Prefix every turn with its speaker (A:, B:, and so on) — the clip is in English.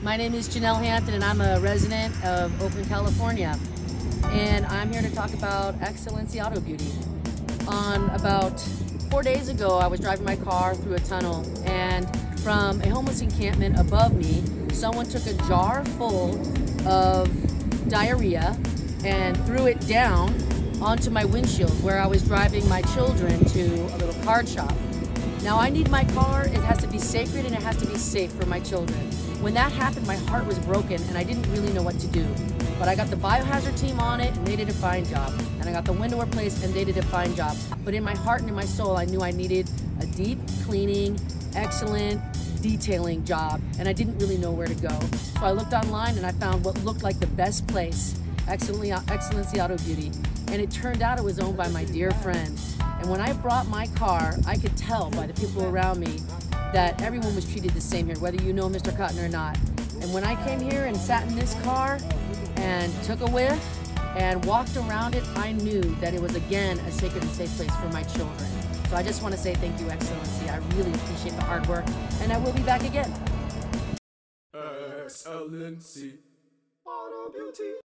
A: My name is Janelle Hampton and I'm a resident of Oakland, California. And I'm here to talk about XLNC Auto Beauty. On about 4 days ago, I was driving my car through a tunnel, and from a homeless encampment above me, someone took a jar full of diarrhea and threw it down onto my windshield where I was driving my children to a little card shop. Now, I need my car, it has to be sacred and it has to be safe for my children. When that happened, my heart was broken and I didn't really know what to do. But I got the biohazard team on it and they did a fine job. And I got the window replaced and they did a fine job. But in my heart and in my soul, I knew I needed a deep cleaning, excellent detailing job, and I didn't really know where to go. So I looked online and I found what looked like the best place, XLNC Auto Beauty. And it turned out it was owned by my dear friend. And when I brought my car, I could tell by the people around me that everyone was treated the same here, whether you know Mr. Cotton or not. And when I came here and sat in this car and took a whiff and walked around it, I knew that it was again a sacred and safe place for my children. So I just want to say thank you, XLNC. I really appreciate the hard work, and I will be back again.
B: XLNC Auto Beauty.